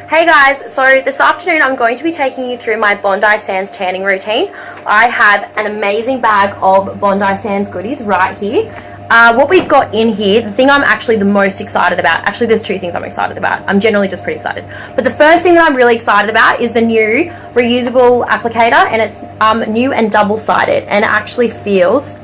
Hey guys, so this afternoon I'm going to be taking you through my Bondi Sands tanning routine. I have an amazing bag of Bondi Sands goodies right here. What we've got in here, the thing I'm actually the most excited about, actually there's two things I'm excited about. I'm generally just pretty excited. But the first thing that I'm really excited about is the new Reusable Applicator, and it's new and double-sided, and it actually feels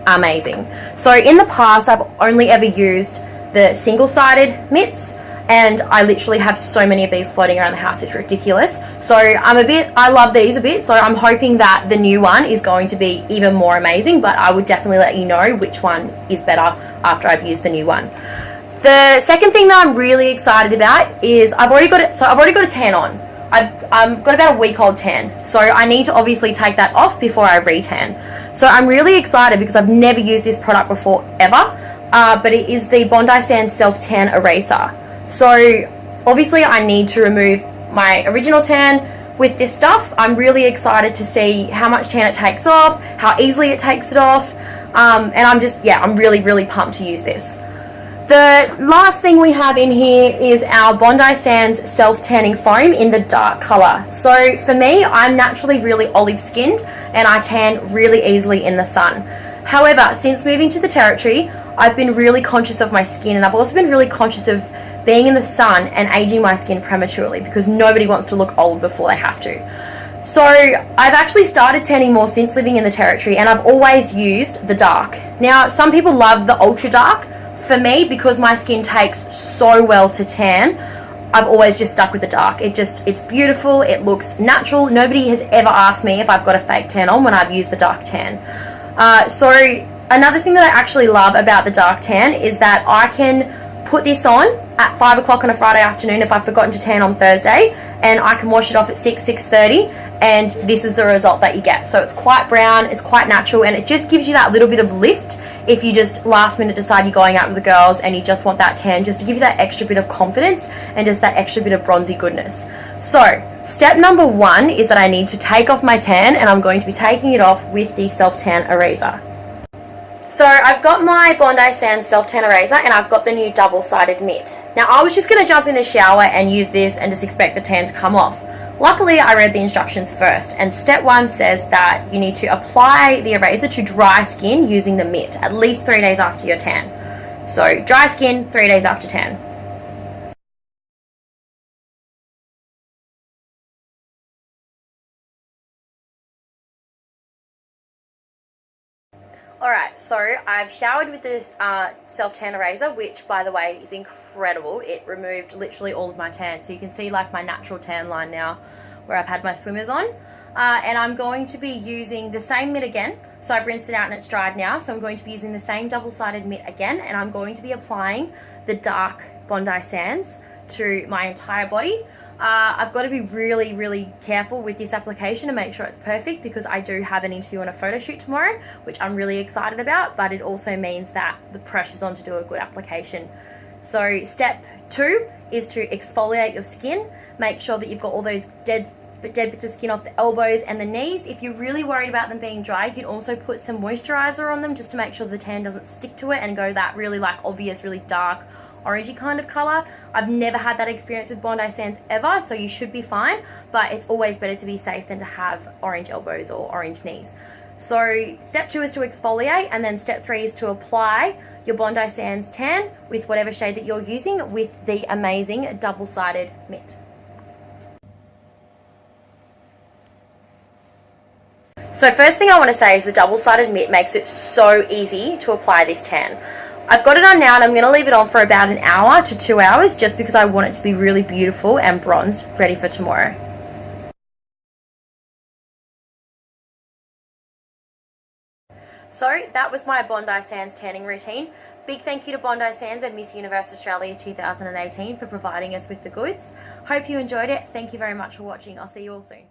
amazing. So in the past I've only ever used the single-sided mitts, and I literally have so many of these floating around the house, it's ridiculous. So I love these a bit, so I'm hoping that the new one is going to be even more amazing, but I would definitely let you know which one is better after I've used the new one. The second thing that I'm really excited about is I've already got a tan on. I've got about a week-old tan, so I need to obviously take that off before I re-tan. So I'm really excited because I've never used this product before ever, but it is the Bondi Sands Self-Tan Eraser. So obviously I need to remove my original tan with this stuff. I'm really excited to see how much tan it takes off, how easily it takes it off, and I'm really pumped to use this. The last thing we have in here is our Bondi Sands Self-Tanning Foam in the dark colour. So for me, I'm naturally really olive skinned and I tan really easily in the sun. However, since moving to the Territory, I've been really conscious of my skin, and I've also been really conscious of being in the sun and aging my skin prematurely, because nobody wants to look old before they have to. So I've actually started tanning more since living in the Territory, and I've always used the dark. Now, some people love the ultra dark. For me, because my skin takes so well to tan, I've always just stuck with the dark. It's beautiful, it looks natural. Nobody has ever asked me if I've got a fake tan on when I've used the dark tan. So another thing that I actually love about the dark tan is that I can put this on at 5 o'clock on a Friday afternoon if I've forgotten to tan on Thursday, and I can wash it off at 6:30, and this is the result that you get. So it's quite brown, it's quite natural, and it just gives you that little bit of lift if you just last minute decide you're going out with the girls and you just want that tan, just to give you that extra bit of confidence and just that extra bit of bronzy goodness. So step number one is that I need to take off my tan, and I'm going to be taking it off with the Self-Tan Eraser. So I've got my Bondi Sands Self-Tan Eraser, and I've got the new double-sided mitt. Now I was just going to jump in the shower and use this and just expect the tan to come off. Luckily I read the instructions first, and step one says that you need to apply the eraser to dry skin using the mitt at least 3 days after your tan. So dry skin, 3 days after tan. Alright, so I've showered with this Self-Tan Eraser, which by the way is incredible. It removed literally all of my tan, so you can see like my natural tan line now where I've had my swimmers on. And I'm going to be using the same mitt again. So I've rinsed it out and it's dried now, so I'm going to be using the same double-sided mitt again, and I'm going to be applying the dark Bondi Sands to my entire body. I've got to be really careful with this application to make sure it's perfect, because I do have an interview and a photo shoot tomorrow, which I'm really excited about, but it also means that the pressure's on to do a good application. So step two is to exfoliate your skin. Make sure that you've got all those dead bits of skin off the elbows and the knees. If you're really worried about them being dry, you can also put some moisturizer on them just to make sure the tan doesn't stick to it and go that really like obvious, really dark orangey kind of color. I've never had that experience with Bondi Sands ever, so you should be fine, but it's always better to be safe than to have orange elbows or orange knees. So step two is to exfoliate, and then step three is to apply your Bondi Sands tan with whatever shade that you're using with the amazing double-sided mitt. So first thing I want to say is the double-sided mitt makes it so easy to apply this tan. I've got it on now, and I'm going to leave it on for about an hour to 2 hours just because I want it to be really beautiful and bronzed, ready for tomorrow. So that was my Bondi Sands tanning routine. Big thank you to Bondi Sands and Miss Universe Australia 2018 for providing us with the goods. Hope you enjoyed it. Thank you very much for watching. I'll see you all soon.